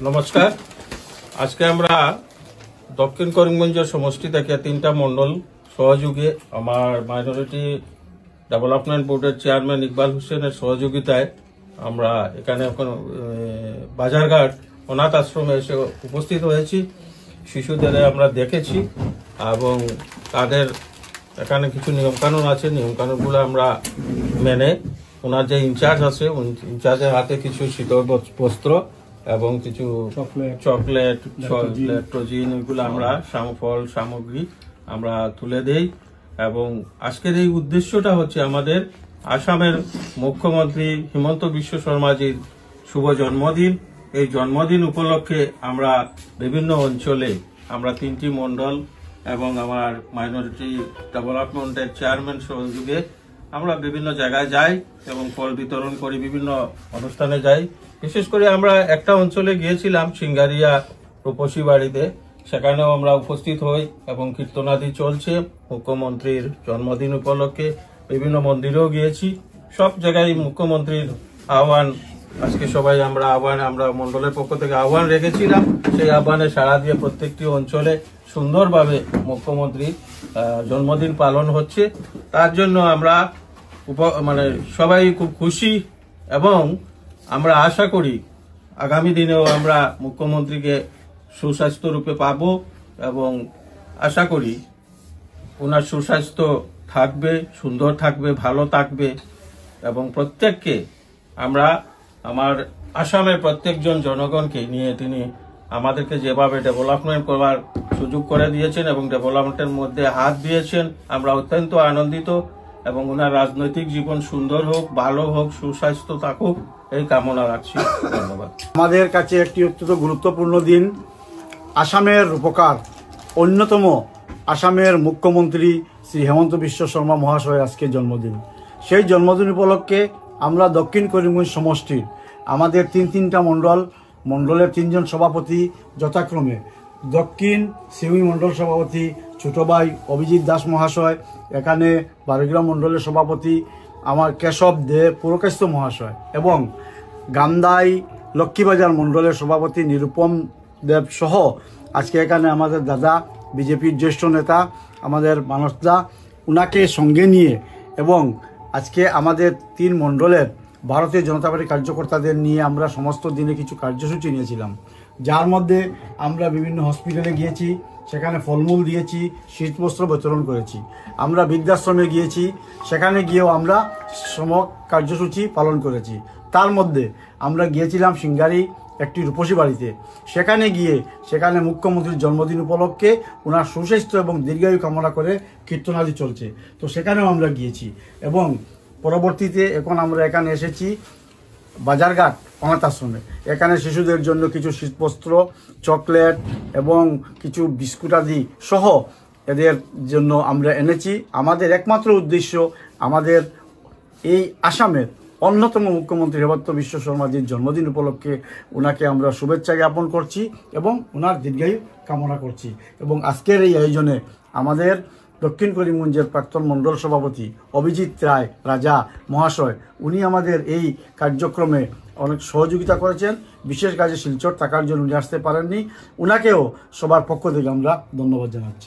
নমস্কার। আজকে আমরা দক্ষিণ করিমগঞ্জ সমষ্টি থেকে 3টা মন্ডল সহযোগে আমার মাইনরিটি ডেভেলপমেন্ট বোর্ডের চেয়ারম্যান ইকবাল হোসেনের সহযোগিতায় আমরা এখানে এখন বাজারঘাট অনাথ আশ্রমে এসে উপস্থিত হয়েছি। শিশুদের আমরা দেখেছি এবং তাদের এখানে কিছু নিয়মকানুন আছে, নিয়মকানুনগুলো আমরা মেনে ওনার যে ইনচার্জ আছে ইনচার্জের হাতে কিছু শীতল বস্ত্র এবং কিছু চকলেট ল্যাক্টোজিন এগুলো আমরা ফল সামগ্রী আমরা তুলে দেই। এবং আজকের এই উদ্দেশ্যটা হচ্ছে আমাদের আসামের মুখ্যমন্ত্রী হিমন্ত বিশ্ব শর্মাজির শুভ জন্মদিন। এই জন্মদিন উপলক্ষে আমরা বিভিন্ন অঞ্চলে আমরা 3টি মন্ডল এবং আমার মাইনরিটি ডেভেলপমেন্টের চেয়ারম্যান সহযোগে আমরা বিভিন্ন জায়গায় যাই এবং ফল বিতরণ করি, বিভিন্ন অনুষ্ঠানে যাই। বিশেষ করে আমরা একটা অঞ্চলে গিয়েছিলাম সিঙ্গারিয়া রূপসী বাড়িতে, সেখানেও আমরা উপস্থিত হই এবং কীর্তনাদি চলছে মুখ্যমন্ত্রীর জন্মদিন উপলক্ষে। বিভিন্ন মন্দিরেও গিয়েছি, সব জায়গায় মুখ্যমন্ত্রীর আহ্বান আজকে সবাই আমরা মন্ডলের পক্ষ থেকে আহ্বান রেখেছিলাম। সেই আহ্বানে সাড়া দিয়ে প্রত্যেকটি অঞ্চলে সুন্দরভাবে মুখ্যমন্ত্রীর জন্মদিন পালন হচ্ছে। তার জন্য আমরা সবাই খুব খুশি এবং আমরা আশা করি আগামী দিনেও আমরা মুখ্যমন্ত্রীকে সুস্বাস্থ্য রূপে পাব এবং আশা করি ওনার সুস্বাস্থ্য থাকবে, সুন্দর থাকবে, ভালো থাকবে এবং প্রত্যেককে আমার আসামের প্রত্যেকজন জনগণকে নিয়ে তিনি আমাদেরকে যেভাবে ডেভেলপমেন্ট করবার সুযোগ করে দিয়েছেন এবং ডেভেলপমেন্টের মধ্যে হাত দিয়েছেন, আমরা অত্যন্ত আনন্দিত এবং ওনার রাজনৈতিক জীবন সুন্দর হোক, ভালো হোক, সুস্বাস্থ্য থাকুক এই কামনা রাখছি। ধন্যবাদ। আমাদের কাছে একটি অত্যন্ত গুরুত্বপূর্ণ দিন। আসামের রূপকার অন্যতম আসামের মুখ্যমন্ত্রী শ্রী হেমন্ত বিশ্ব শর্মা মহাশয়ের আজকে জন্মদিন। সেই জন্মদিন উপলক্ষে আমরা দক্ষিণ করিমগঞ্জ সমষ্টির আমাদের 3টা মন্ডলের 3জন সভাপতি যথাক্রমে দক্ষিণ সিউই মন্ডল সভাপতি ছোট ভাই অভিজিৎ দাস মহাশয়, এখানে বারোগ্রাম মন্ডলের সভাপতি আমার কেশব দে পুরকাস্ত মহাশয় এবং গান্দাই লক্ষ্মীবাজার মন্ডলের সভাপতি নিরুপম দেব সহ আজকে এখানে আমাদের দাদা বিজেপির জ্যেষ্ঠ নেতা আমাদের মানসদা উনাকে সঙ্গে নিয়ে এবং আজকে আমাদের 3 মন্ডলের ভারতীয় জনতা পার্টির কার্যকর্তাদের নিয়ে আমরা সমস্ত দিনে কিছু কার্যসূচি নিয়েছিলাম, যার মধ্যে আমরা বিভিন্ন হসপিটালে গিয়েছি, সেখানে ফলমূল দিয়েছি, শীতবস্ত্র বিতরণ করেছি। আমরা বৃদ্ধাশ্রমে গিয়েছি, সেখানে গিয়েও আমরা কার্যসূচি পালন করেছি। তার মধ্যে আমরা গিয়েছিলাম সিঙ্গারি একটি রূপসী বাড়িতে, সেখানে মুখ্যমন্ত্রীর জন্মদিন উপলক্ষে ওনার সুস্বাস্থ্য এবং দীর্ঘায়ু কামনা করে কীর্তনাদি চলছে, তো সেখানেও আমরা গিয়েছি। এবং পরবর্তীতে এখন আমরা এখানে এসেছি বাজারঘাট অনাথ আশ্রমে। এখানে শিশুদের জন্য কিছু শীতবস্ত্র, চকলেট এবং কিছু বিস্কুট আদি সহ এদের জন্য আমরা এনেছি। আমাদের একমাত্র উদ্দেশ্য আমাদের এই আসামের অন্যতম মুখ্যমন্ত্রী হেমন্ত বিশ্ব শর্মাজির জন্মদিন উপলক্ষে ওনাকে আমরা শুভেচ্ছা জ্ঞাপন করছি এবং ওনার দীর্ঘায়ু কামনা করছি। এবং আজকের এই আয়োজনে আমাদের দক্ষিণ করিমগঞ্জের প্রাক্তন মন্ডল সভাপতি অভিজিৎ রায় রাজা মহাশয় উনি আমাদের এই কার্যক্রমে অনেক সহযোগিতা করেছেন। বিশেষ কাজে শিলচর থাকার জন্য উনি আসতে পারেননি, উনাকেও সবার পক্ষ থেকে আমরা ধন্যবাদ জানাচ্ছি।